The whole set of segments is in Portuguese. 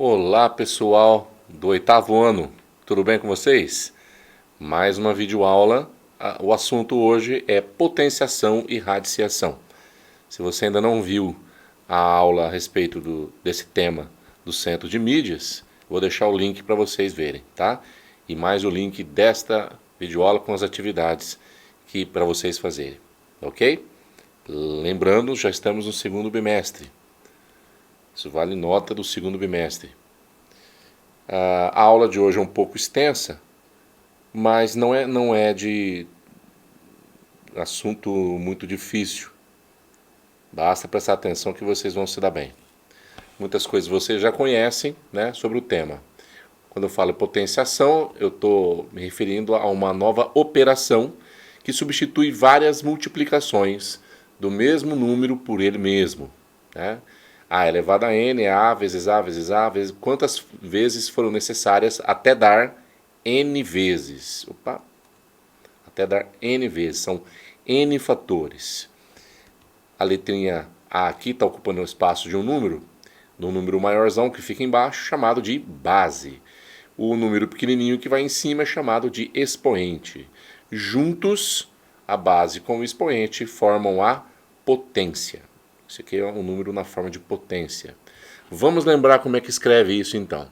Olá pessoal do oitavo ano, tudo bem com vocês? Mais uma videoaula. O assunto hoje é potenciação e radiciação. Se você ainda não viu a aula a respeito desse tema do Centro de Mídias, vou deixar o link para vocês verem, tá? E mais o link desta videoaula com as atividades que para vocês fazerem, ok? Lembrando, já estamos no segundo bimestre. Isso vale nota do segundo bimestre. A aula de hoje é um pouco extensa, mas não é de assunto muito difícil. Basta prestar atenção que vocês vão se dar bem. Muitas coisas vocês já conhecem, né, sobre o tema. Quando eu falo potenciação, eu estou me referindo a uma nova operação que substitui várias multiplicações do mesmo número por ele mesmo, né? A elevado a n é a vezes a vezes a vezes quantas vezes foram necessárias até dar n vezes. Opa, até dar n vezes, são n fatores. A letrinha A aqui está ocupando o espaço de um número, no número maiorzão que fica embaixo, chamado de base. O número pequenininho que vai em cima é chamado de expoente. Juntos, a base com o expoente formam a potência. Isso aqui é um número na forma de potência. Vamos lembrar como é que escreve isso então.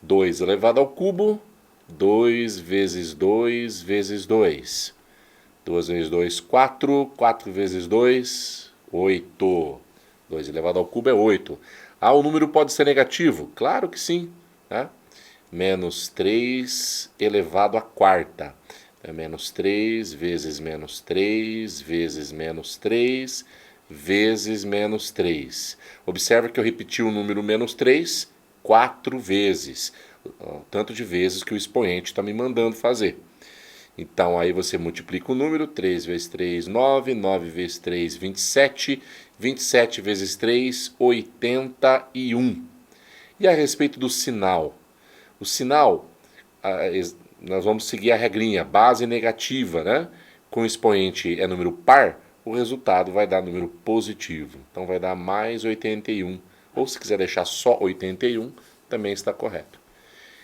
2 elevado ao cubo, 2 vezes 2 vezes 2. 2 vezes 2, 4. 4 vezes 2, 8. 2 elevado ao cubo é 8. Ah, o número pode ser negativo? Claro que sim, né? Menos 3 elevado à quarta. É menos 3 vezes menos 3 vezes menos 3 vezes menos 3. Observa que eu repeti o número menos 3 4 vezes. O tanto de vezes que o expoente está me mandando fazer. Então aí você multiplica o número, 3 vezes 3, 9, 9 vezes 3, 27, 27 vezes 3, 81. E a respeito do sinal? O sinal, nós vamos seguir a regrinha, base negativa, né? Com o expoente é número par, o resultado vai dar número positivo. Então vai dar mais 81. Ou se quiser deixar só 81, também está correto.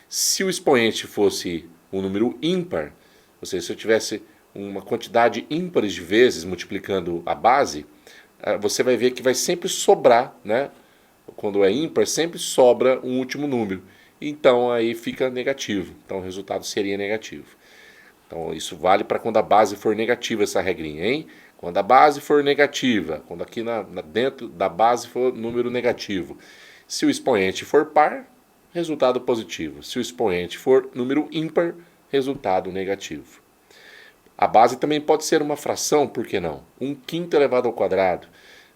Se o expoente fosse um número ímpar, ou seja, se eu tivesse uma quantidade ímpar de vezes multiplicando a base, você vai ver que vai sempre sobrar, né? Quando é ímpar, sempre sobra um último número. Então aí fica negativo. Então o resultado seria negativo. Então isso vale para quando a base for negativa, essa regrinha, hein? Quando a base for negativa, quando aqui dentro da base for número negativo. Se o expoente for par, resultado positivo. Se o expoente for número ímpar, resultado negativo. A base também pode ser uma fração, por que não? 1/5 elevado ao quadrado.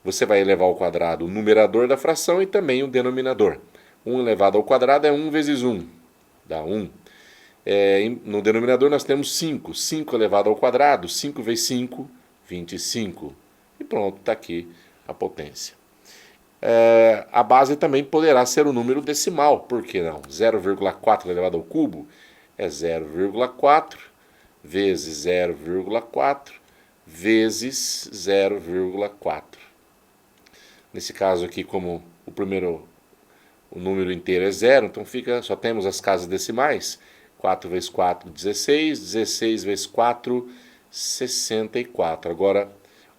Você vai elevar ao quadrado o numerador da fração e também o denominador. 1 elevado ao quadrado é 1 vezes 1, dá 1. No denominador nós temos 5. 5 elevado ao quadrado, 5 vezes 5, 25. E pronto, está aqui a potência. A base também poderá ser o número decimal, por que não? 0,4 elevado ao cubo é 0,4 vezes 0,4 vezes 0,4. Nesse caso aqui, como o número inteiro é 0, então só temos as casas decimais. 4 vezes 4, 16. 16 vezes 4, 64. Agora,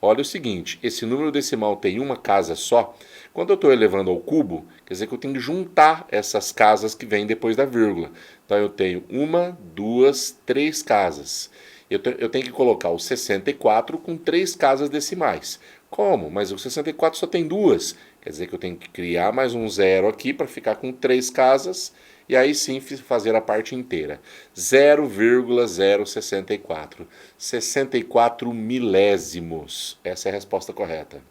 olha o seguinte, esse número decimal tem uma casa só. Quando eu estou elevando ao cubo, quer dizer que eu tenho que juntar essas casas que vêm depois da vírgula. Então eu tenho 1, 2, 3 casas. Eu tenho que colocar o 64 com 3 casas decimais. Como? Mas o 64 só tem 2. Quer dizer que eu tenho que criar mais um zero aqui para ficar com 3 casas. E aí sim fazer a parte inteira. 0,064. 64 milésimos. Essa é a resposta correta.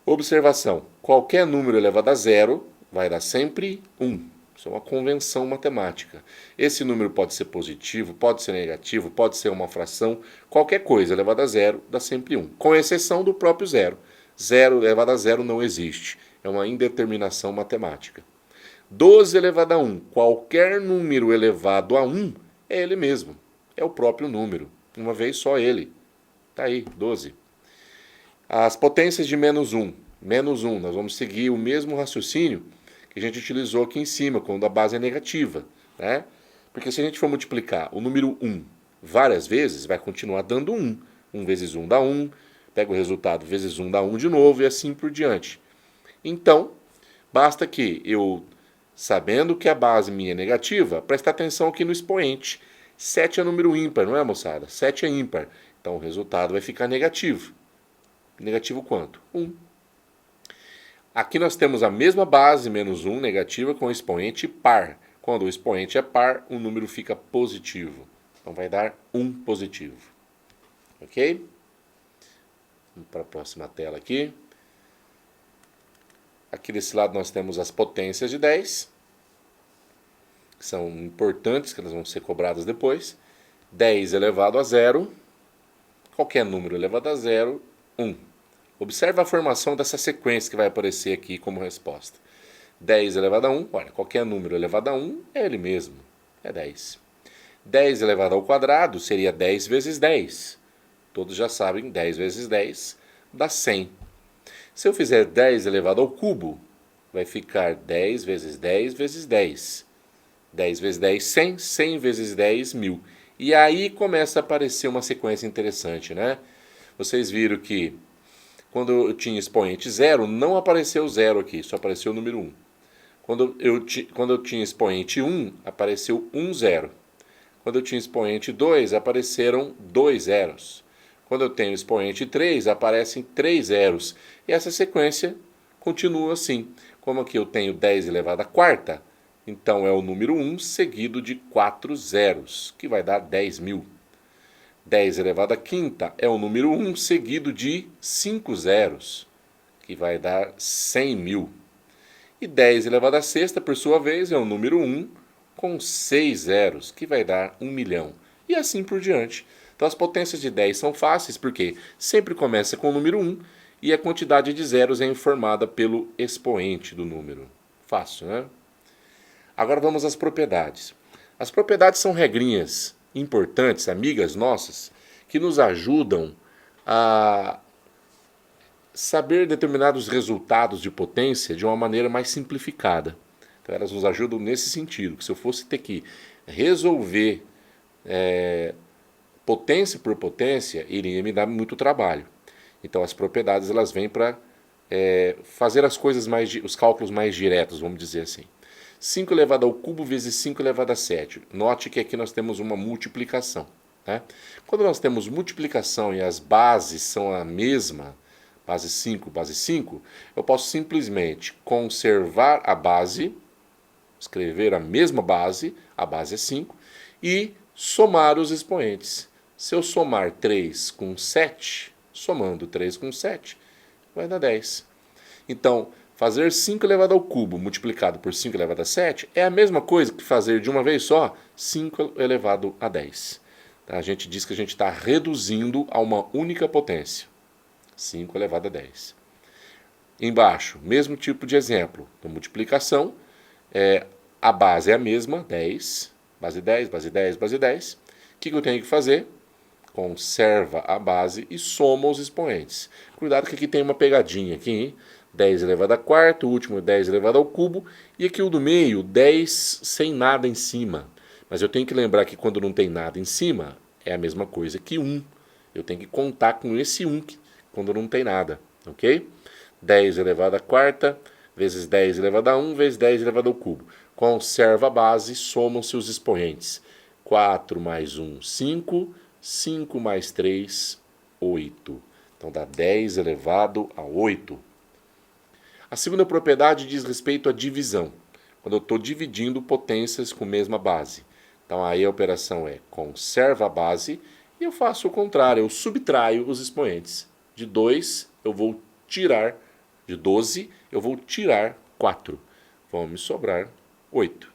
Observação. Qualquer número elevado a zero vai dar sempre 1. Isso é uma convenção matemática. Esse número pode ser positivo, pode ser negativo, pode ser uma fração. Qualquer coisa elevada a zero dá sempre 1. Com exceção do próprio zero. 0 elevado a zero não existe. É uma indeterminação matemática. 12 elevado a 1. Qualquer número elevado a 1 é ele mesmo. É o próprio número. Uma vez só ele. Está aí, 12. As potências de menos 1. menos 1. Nós vamos seguir o mesmo raciocínio que a gente utilizou aqui em cima, quando a base é negativa, né? Porque se a gente for multiplicar o número 1 várias vezes, vai continuar dando 1. 1 vezes 1 dá 1, pega o resultado vezes 1 dá 1 de novo e assim por diante. Então, basta que eu, sabendo que a base minha é negativa, prestar atenção aqui no expoente. 7 é número ímpar, não é, moçada? 7 é ímpar. Então o resultado vai ficar negativo. Negativo quanto? 1. Aqui nós temos a mesma base, menos 1, negativa, com o expoente par. Quando o expoente é par, o número fica positivo. Então vai dar 1 positivo. Ok? Vamos para a próxima tela aqui. Aqui desse lado nós temos as potências de 10, que são importantes, que elas vão ser cobradas depois. 10 elevado a 0, qualquer número elevado a 0, 1. Observe a formação dessa sequência que vai aparecer aqui como resposta. 10 elevado a 1, olha, qualquer número elevado a 1 é ele mesmo, é 10. 10 elevado ao quadrado seria 10 vezes 10. Todos já sabem, 10 vezes 10 dá 100. Se eu fizer 10 elevado ao cubo, vai ficar 10 vezes 10 vezes 10. 10 vezes 10, 100. 100 vezes 10, 1000. E aí começa a aparecer uma sequência interessante, né? Vocês viram que quando eu tinha expoente 0, não apareceu 0 aqui, só apareceu o número 1. Quando eu tinha expoente 1, apareceu 1 0. Quando eu tinha expoente 2, apareceram 2 zeros. Quando eu tenho expoente 3, aparecem 3 zeros. E essa sequência continua assim. Como aqui eu tenho 10 elevado à quarta, então é o número 1 seguido de 4 zeros, que vai dar 10.000. 10 elevado à quinta é o número 1 seguido de 5 zeros, que vai dar 100.000. E 10 elevado à sexta, por sua vez, é o número 1 com 6 zeros, que vai dar 1 milhão. E assim por diante. Então as potências de 10 são fáceis porque sempre começa com o número 1 e a quantidade de zeros é informada pelo expoente do número. Fácil, né? Agora vamos às propriedades. As propriedades são regrinhas importantes, amigas nossas, que nos ajudam a saber determinados resultados de potência de uma maneira mais simplificada. Então elas nos ajudam nesse sentido, que se eu fosse ter que resolver potência por potência, iria me dar muito trabalho. Então as propriedades elas vêm para fazer as coisas os cálculos mais diretos, vamos dizer assim. 5 elevado ao cubo vezes 5 elevado a 7. Note que aqui nós temos uma multiplicação, né? Quando nós temos multiplicação e as bases são a mesma, base 5, eu posso simplesmente conservar a base, escrever a mesma base, a base é 5, e somar os expoentes. Se eu somar 3 com 7, somando 3 com 7, vai dar 10. Então, fazer 5 elevado ao cubo multiplicado por 5 elevado a 7 é a mesma coisa que fazer de uma vez só 5 elevado a 10. A gente diz que a gente está reduzindo a uma única potência. 5 elevado a 10. Embaixo, mesmo tipo de exemplo. Então, multiplicação, a base é a mesma, 10. Base 10, base 10, base 10. O que eu tenho que fazer? Conserva a base e soma os expoentes. Cuidado que aqui tem uma pegadinha aqui, hein? 10 elevado a quarto, o último 10 elevado ao cubo, e aqui o do meio, 10 sem nada em cima. Mas eu tenho que lembrar que quando não tem nada em cima, é a mesma coisa que 1. Eu tenho que contar com esse 1 quando não tem nada, ok? 10 elevado a quarta, vezes 10 elevado a 1, vezes 10 elevado ao cubo. Conserva a base, somam-se os expoentes. 4 mais 1, 5, 5 mais 3, 8. Então dá 10 elevado a 8. A segunda propriedade diz respeito à divisão, quando eu estou dividindo potências com a mesma base. Então aí a operação é conserva a base e eu faço o contrário, eu subtraio os expoentes. De 2 eu vou tirar, de 12 eu vou tirar 4. Vão me sobrar 8.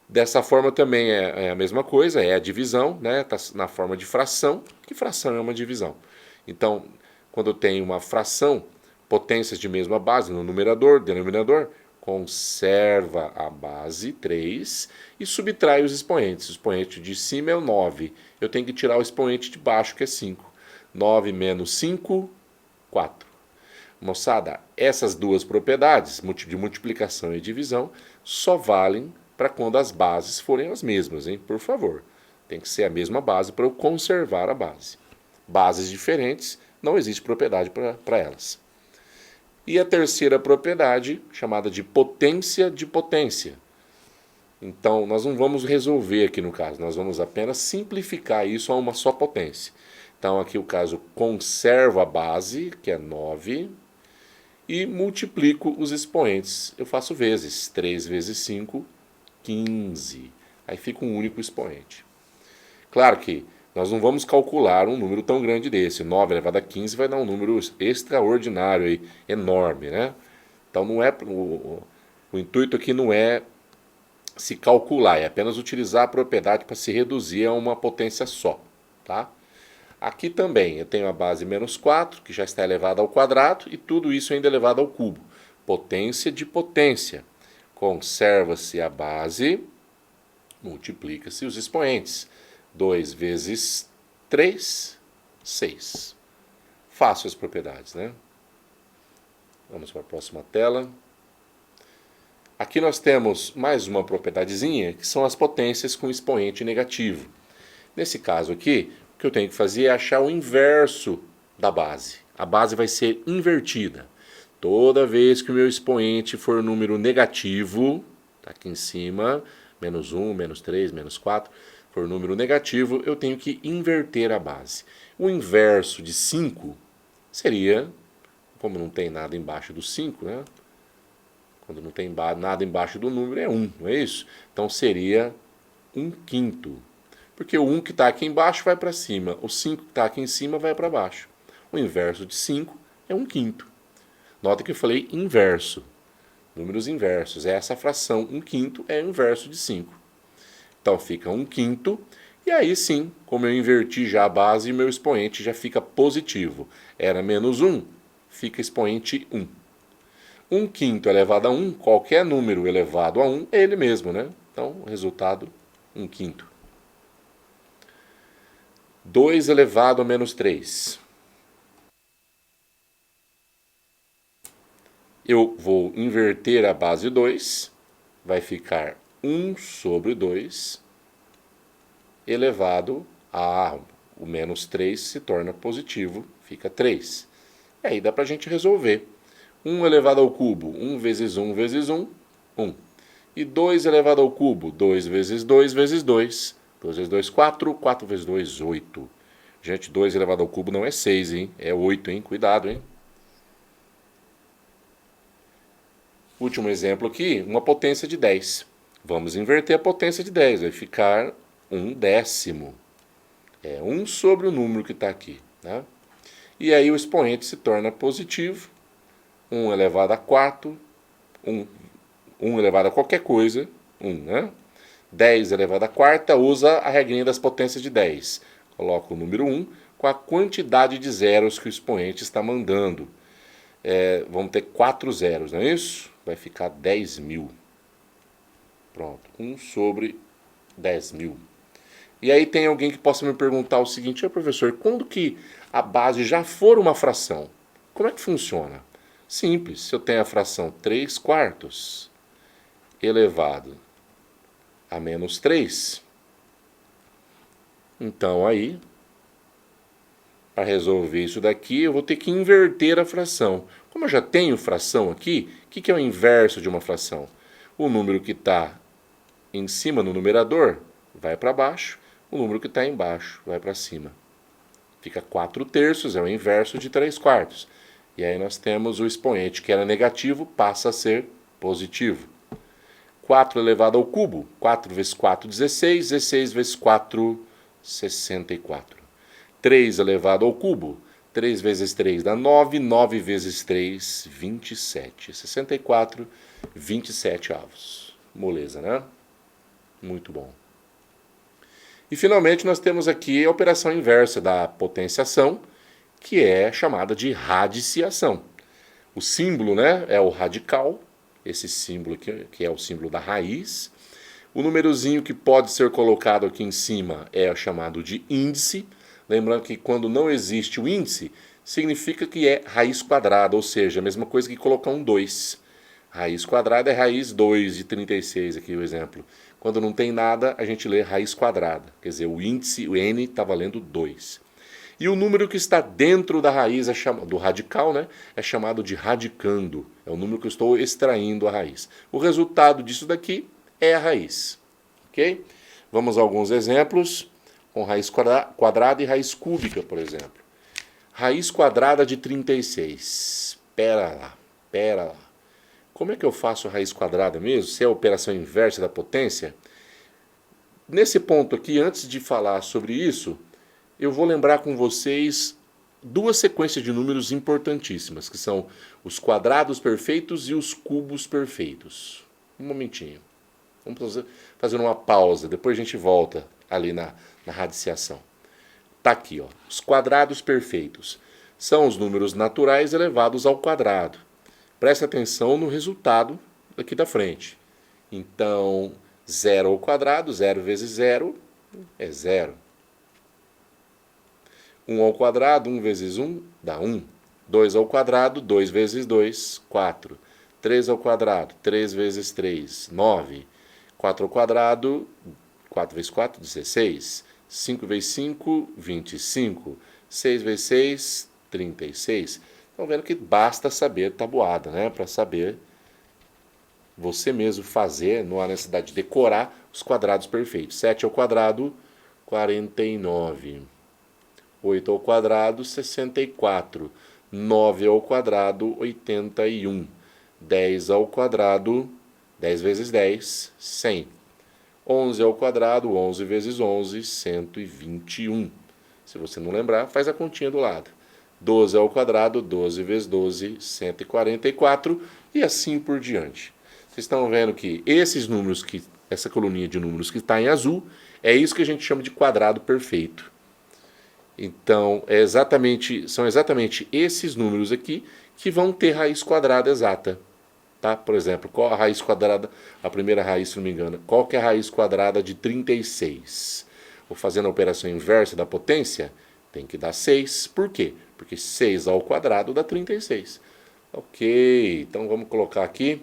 Dessa forma também é a mesma coisa, é a divisão, né? Está na forma de fração, que fração é uma divisão. Então, quando eu tenho uma fração, potências de mesma base no numerador, denominador, conserva a base 3 e subtrai os expoentes. O expoente de cima é o 9. Eu tenho que tirar o expoente de baixo, que é 5. 9 menos 5, 4. Moçada, essas duas propriedades, de multiplicação e divisão, só valem para quando as bases forem as mesmas, hein? Por favor. Tem que ser a mesma base para eu conservar a base. Bases diferentes, não existe propriedade para elas. E a terceira propriedade, chamada de potência de potência. Então, nós não vamos resolver aqui no caso, nós vamos apenas simplificar isso a uma só potência. Então, aqui o caso conservo a base, que é 9, e multiplico os expoentes. Eu faço vezes. 3 vezes 5, 15. Aí fica um único expoente. Claro que nós não vamos calcular um número tão grande desse. 9 elevado a 15 vai dar um número extraordinário, aí, enorme, né? Então não é o intuito aqui não é se calcular, é apenas utilizar a propriedade para se reduzir a uma potência só, tá? Aqui também eu tenho a base menos 4, que já está elevada ao quadrado, e tudo isso ainda elevado ao cubo. Potência de potência. Conserva-se a base, multiplica-se os expoentes. 2 vezes 3, 6. Fácil as propriedades, né? Vamos para a próxima tela. Aqui nós temos mais uma propriedadezinha, que são as potências com expoente negativo. Nesse caso aqui, o que eu tenho que fazer é achar o inverso da base. A base vai ser invertida. Toda vez que o meu expoente for número negativo, tá aqui em cima, menos 1, menos 3, menos 4, for número negativo, eu tenho que inverter a base. O inverso de 5 seria, como não tem nada embaixo do 5, né? Quando não tem nada embaixo do número é 1, não é isso? Então seria 1/5. Porque o 1 que está aqui embaixo vai para cima, o 5 que está aqui em cima vai para baixo. O inverso de 5 é 1/5. Nota que eu falei inverso. Números inversos. Essa fração 1/5 é o inverso de 5. Então fica 1/5. E aí sim, como eu inverti já a base, meu expoente já fica positivo. Era menos 1, fica expoente 1. 1/5 elevado a 1, qualquer número elevado a 1 é ele mesmo, né? Então, o resultado, 1/5. 2 elevado a menos 3. Eu vou inverter a base 2, vai ficar 1 sobre 2 elevado a o menos 3 se torna positivo, fica 3. E aí dá para a gente resolver. 1 elevado ao cubo, 1 vezes 1 vezes 1, 1. E 2 elevado ao cubo, 2 vezes 2 vezes 2. 2 vezes 2, 4. 4 vezes 2, 8. Gente, 2 elevado ao cubo não é 6, hein? É 8, hein? Cuidado, hein? Último exemplo aqui, uma potência de 10. Vamos inverter a potência de 10, vai ficar 1/10. É 1 sobre o número que está aqui, né? E aí o expoente se torna positivo. 1 elevado a 4, 1 elevado a qualquer coisa, 1, né? 10 elevado a quarta, usa a regrinha das potências de 10. Coloca o número 1 com a quantidade de zeros que o expoente está mandando. Vamos ter 4 zeros, não é isso? Vai ficar 10.000. Pronto, 1 sobre 10.000. E aí tem alguém que possa me perguntar o seguinte: professor, quando que a base já for uma fração, como é que funciona? Simples, se eu tenho a fração 3/4 elevado a menos 3, então aí, para resolver isso daqui, eu vou ter que inverter a fração. Como eu já tenho fração aqui, o que é o inverso de uma fração? O número que está em cima no numerador vai para baixo, o número que está embaixo vai para cima. Fica 4/3, é o inverso de 3/4. E aí nós temos o expoente que era negativo, passa a ser positivo. 4 elevado ao cubo, 4 vezes 4, 16, 16 vezes 4, 64. 3 elevado ao cubo, 3 vezes 3 dá 9, 9 vezes 3, 27. 64, 27 avos. Moleza, né? Muito bom. E finalmente nós temos aqui a operação inversa da potenciação, que é chamada de radiciação. O símbolo, né, é o radical, esse símbolo aqui, que é o símbolo da raiz. O númerozinho que pode ser colocado aqui em cima é chamado de índice. Lembrando que quando não existe o índice, significa que é raiz quadrada, ou seja, a mesma coisa que colocar um 2. Raiz quadrada é raiz 2 de 36, aqui o exemplo. Quando não tem nada, a gente lê raiz quadrada. Quer dizer, o índice, o n, está valendo 2. E o número que está dentro da raiz, do radical, né, é chamado de radicando. É o número que eu estou extraindo a raiz. O resultado disso daqui é a raiz. Ok? Vamos a alguns exemplos com raiz quadrada e raiz cúbica, por exemplo. Raiz quadrada de 36. Pera lá. Como é que eu faço a raiz quadrada mesmo? Se é a operação inversa da potência? Nesse ponto aqui, antes de falar sobre isso, eu vou lembrar com vocês duas sequências de números importantíssimas, que são os quadrados perfeitos e os cubos perfeitos. Um momentinho. Vamos fazer uma pausa, depois a gente volta ali na radiciação. Está aqui, ó. Os quadrados perfeitos são os números naturais elevados ao quadrado. Presta atenção no resultado aqui da frente. Então, 0 ao quadrado, 0 vezes 0 é 0. 1 ao quadrado, 1 vezes 1 dá 1. 2 ao quadrado, 2 vezes 2, 4. 3 ao quadrado, 3 vezes 3, 9. 4 ao quadrado, 4 vezes 4, 16. 5 vezes 5, 25. 6 vezes 6, 36. Estão vendo que basta saber tabuada, né? Para saber você mesmo fazer, não há necessidade de decorar os quadrados perfeitos. 7 ao quadrado, 49. 8 ao quadrado, 64. 9 ao quadrado, 81. 10 ao quadrado, 10 vezes 10, 100. 11 ao quadrado, 11 vezes 11, 121. Se você não lembrar, faz a continha do lado. 12 ao quadrado, 12 vezes 12, 144 e assim por diante. Vocês estão vendo que esses números, essa coluninha de números que está em azul, é isso que a gente chama de quadrado perfeito. Então, são exatamente esses números aqui que vão ter raiz quadrada exata. Tá? Por exemplo, qual a raiz quadrada, a primeira raiz, se não me engano, qual que é a raiz quadrada de 36? Vou fazendo a operação inversa da potência, tem que dar 6. Por quê? Porque 6 ao quadrado dá 36. Ok, então vamos colocar aqui,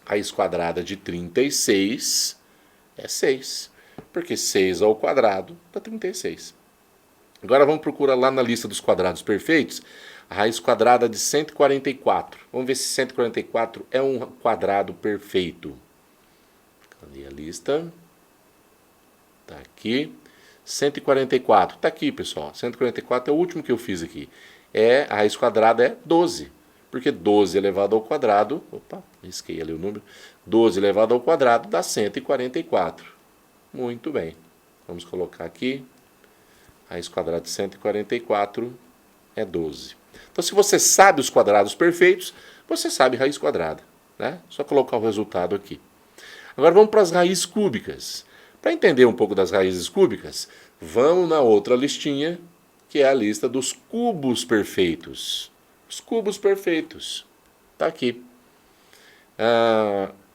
raiz quadrada de 36 é 6. Porque 6 ao quadrado dá 36. Agora vamos procurar lá na lista dos quadrados perfeitos, a raiz quadrada de 144. Vamos ver se 144 é um quadrado perfeito. Cadê a lista? Está aqui. 144. Está aqui, pessoal. 144 é o último que eu fiz aqui. A raiz quadrada é 12. Porque 12 elevado ao quadrado... Opa, risquei ali o número. 12 elevado ao quadrado dá 144. Muito bem. Vamos colocar aqui. Raiz quadrada de 144 é 12. Então, se você sabe os quadrados perfeitos, você sabe raiz quadrada, né? Só colocar o resultado aqui. Agora vamos para as raízes cúbicas. Para entender um pouco das raízes cúbicas, vamos na outra listinha, que é a lista dos cubos perfeitos. Os cubos perfeitos. Está aqui.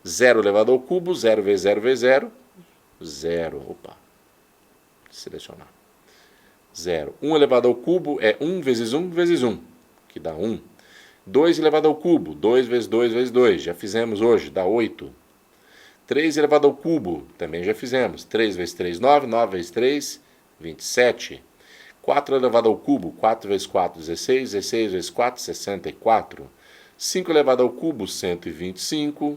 0 elevado ao cubo, 0 vezes 0 vezes 0, 0. Opa, selecionar. 0. 1 elevado ao cubo é 1 vezes 1 vezes 1, que dá 1. 2 elevado ao cubo, 2 vezes 2 vezes 2, já fizemos hoje, dá 8. 3 elevado ao cubo, também já fizemos. 3 vezes 3, 9, 9 vezes 3, 27. 4 elevado ao cubo, 4 vezes 4, 16, 16 vezes 4, 64. 5 elevado ao cubo, 125.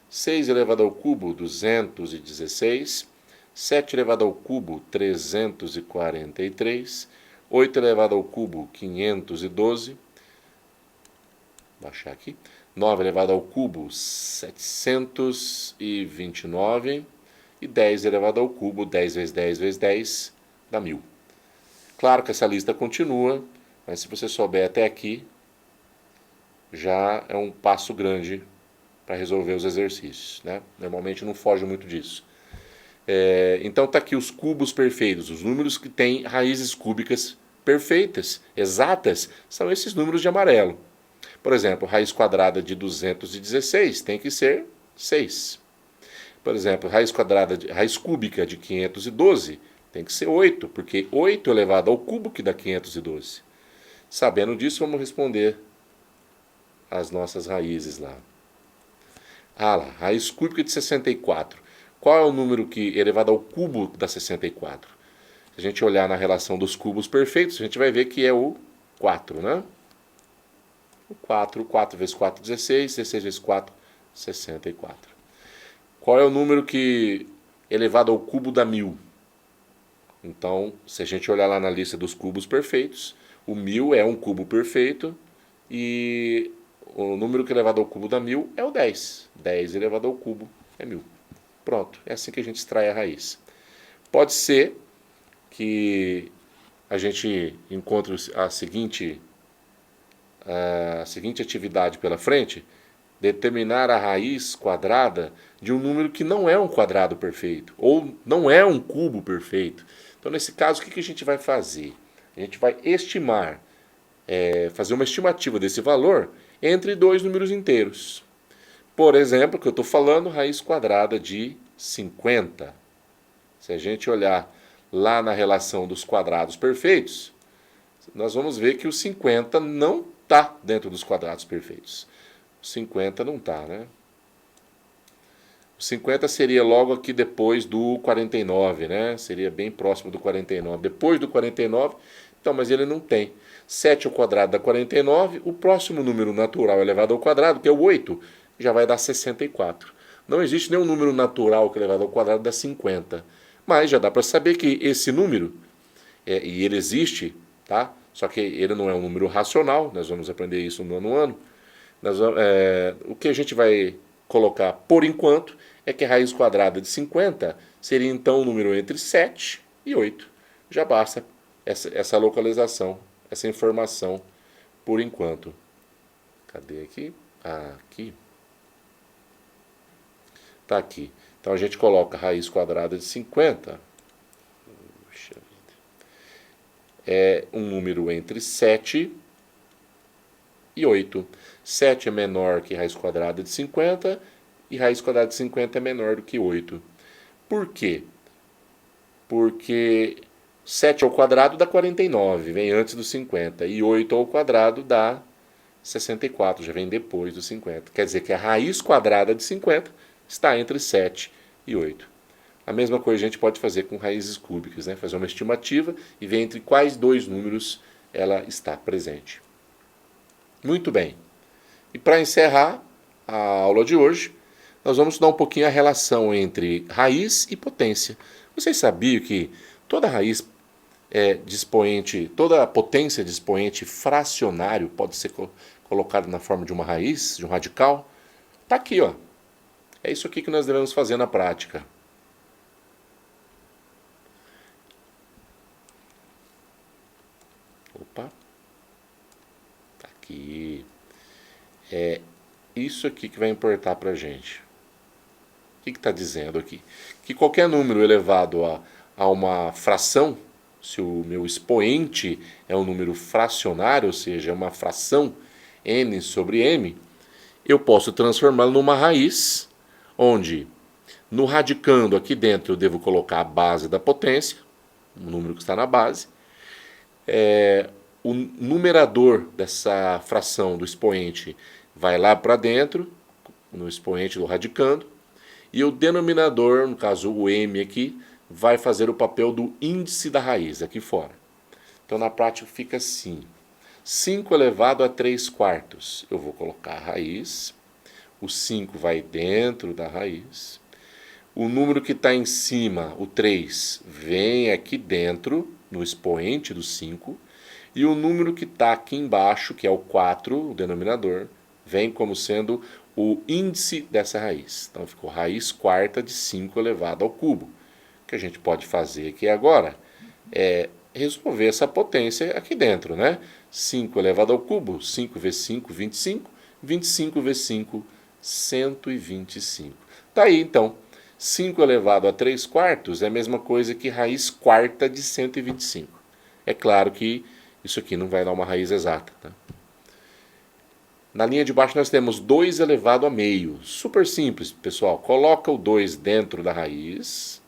6 elevado ao cubo, 216. 7 elevado ao cubo, 343. 8 elevado ao cubo, 512. Vou baixar aqui. 9 elevado ao cubo, 729. E 10 elevado ao cubo, 10 vezes 10 vezes 10, dá 1000. Claro que essa lista continua, mas se você souber até aqui, já é um passo grande para resolver os exercícios, né? Normalmente não foge muito disso. Então está aqui os cubos perfeitos, os números que têm raízes cúbicas perfeitas, exatas, são esses números de amarelo. Por exemplo, raiz quadrada de 216 tem que ser 6. Por exemplo, raiz cúbica de 512 tem que ser 8, porque 8 elevado ao cubo que dá 512. Sabendo disso, vamos responder as nossas raízes lá. Ah lá, raiz cúbica de 64. Qual é o número que elevado ao cubo da 64? Se a gente olhar na relação dos cubos perfeitos, a gente vai ver que é o 4, né? O 4, 4 vezes 4, 16, 16 vezes 4, 64. Qual é o número que elevado ao cubo dá 1000? Então, se a gente olhar lá na lista dos cubos perfeitos, o 1000 é um cubo perfeito e o número que elevado ao cubo dá 1000 é o 10. 10 elevado ao cubo é 1000. Pronto, é assim que a gente extrai a raiz. Pode ser que a gente encontre a seguinte atividade pela frente: determinar a raiz quadrada de um número que não é um quadrado perfeito, ou não é um cubo perfeito. Então, nesse caso, o que a gente vai fazer? A gente vai estimar, fazer uma estimativa desse valor entre dois números inteiros. Por exemplo, que eu estou falando, raiz quadrada de 50. Se a gente olhar lá na relação dos quadrados perfeitos, nós vamos ver que o 50 não está dentro dos quadrados perfeitos. O 50 não está, né? O 50 seria logo aqui depois do 49, né? Seria bem próximo do 49. Depois do 49, então, mas ele não tem. 7 ao quadrado dá 49, o próximo número natural elevado ao quadrado, que é o 8, já vai dar 64. Não existe nenhum número natural que elevado ao quadrado dá 50. Mas já dá para saber que esse número, e ele existe, tá? Só que ele não é um número racional, nós vamos aprender isso no nono ano. O que a gente vai colocar por enquanto é que a raiz quadrada de 50 seria então um número entre 7 e 8. Já basta essa localização, essa informação por enquanto. Cadê aqui? Aqui. Está aqui. Então a gente coloca a raiz quadrada de 50. Puxa vida. É um número entre 7 e 8. 7 é menor que raiz quadrada de 50 e raiz quadrada de 50 é menor do que 8. Por quê? Porque 7 ao quadrado dá 49, vem antes do 50. E 8 ao quadrado dá 64, já vem depois do 50. Quer dizer que a raiz quadrada de 50 está entre 7 e 8. A mesma coisa a gente pode fazer com raízes cúbicas, né? Fazer uma estimativa e ver entre quais dois números ela está presente. Muito bem. E para encerrar a aula de hoje, nós vamos estudar um pouquinho a relação entre raiz e potência. Vocês sabiam que toda raiz de expoente, toda potência de expoente fracionário pode ser colocada na forma de uma raiz, de um radical? Está aqui, ó. É isso aqui que nós devemos fazer na prática. Opa. Tá aqui. É isso aqui que vai importar para a gente. O que está dizendo aqui? Que qualquer número elevado a uma fração, se o meu expoente é um número fracionário, ou seja, é uma fração n sobre m, eu posso transformá-lo numa raiz, onde no radicando aqui dentro eu devo colocar a base da potência, o número que está na base. O numerador dessa fração do expoente vai lá para dentro, no expoente do radicando, e o denominador, no caso o m aqui, vai fazer o papel do índice da raiz aqui fora. Então na prática fica assim: 5 elevado a 3 quartos, eu vou colocar a raiz, o 5 vai dentro da raiz, o número que está em cima, o 3, vem aqui dentro, no expoente do 5, e o número que está aqui embaixo, que é o 4, o denominador, vem como sendo o índice dessa raiz. Então ficou raiz quarta de 5 elevado ao cubo. O que a gente pode fazer aqui agora é resolver essa potência aqui dentro, né? 5 elevado ao cubo, 5 vezes 5, 25, 25 vezes 5, 125. Tá aí então, 5 elevado a 3 quartos é a mesma coisa que raiz quarta de 125. É claro que isso aqui não vai dar uma raiz exata, tá? Na linha de baixo nós temos 2 elevado a meio. Super simples, pessoal. Coloca o 2 dentro da raiz,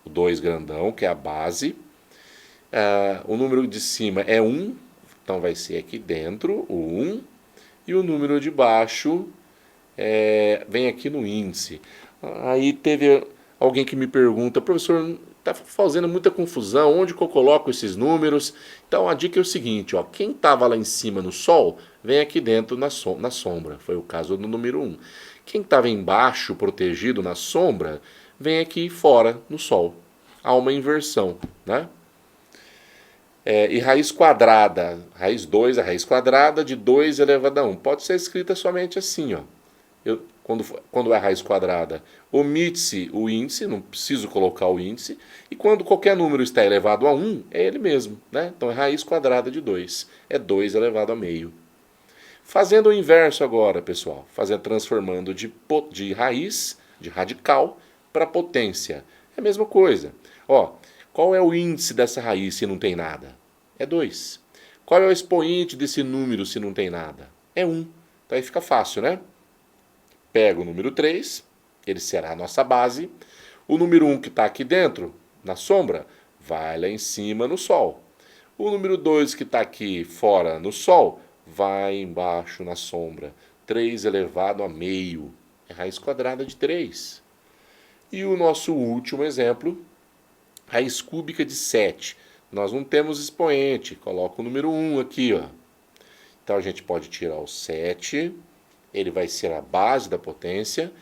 o 2 grandão, que é a base. O número de cima é 1, Então vai ser aqui dentro o 1 e o número de baixo vem aqui no índice. Aí teve alguém que me pergunta, professor, está fazendo muita confusão, onde que eu coloco esses números? Então a dica é o seguinte, ó, quem estava lá em cima no sol, vem aqui dentro na sombra, foi o caso do número 1. Quem estava embaixo, protegido na sombra, vem aqui fora no sol. Há uma inversão, né? E raiz quadrada, raiz 2 é a raiz quadrada de 2 elevado a 1. Pode ser escrita somente assim, ó. Quando é raiz quadrada, omite-se o índice, não preciso colocar o índice. E quando qualquer número está elevado a 1, é ele mesmo, né? Então é raiz quadrada de 2, é 2 elevado a meio. Fazendo o inverso agora, pessoal, transformando de raiz, de radical, para potência. É a mesma coisa. Ó, qual é o índice dessa raiz se não tem nada? É 2. Qual é o expoente desse número se não tem nada? É 1. Então aí fica fácil, né? Pega o número 3, ele será a nossa base. O número 1 que está aqui dentro, na sombra, vai lá em cima no sol. O número 2 que está aqui fora no sol, vai embaixo na sombra. 3 elevado a meio. É raiz quadrada de 3. E o nosso último exemplo, raiz cúbica de 7. Nós não temos expoente, coloca o número 1 aqui, ó. Então a gente pode tirar o 7, ele vai ser a base da potência,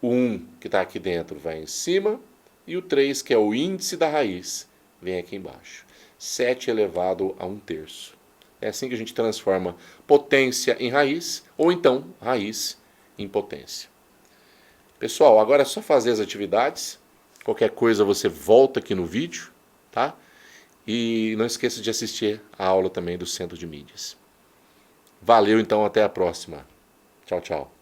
o 1 que está aqui dentro vai em cima, e o 3, que é o índice da raiz, vem aqui embaixo. 7 elevado a 1/3. É assim que a gente transforma potência em raiz, ou então raiz em potência. Pessoal, agora é só fazer as atividades. Qualquer coisa você volta aqui no vídeo, tá? E não esqueça de assistir a aula também do Centro de Mídias. Valeu, então, até a próxima. Tchau, tchau.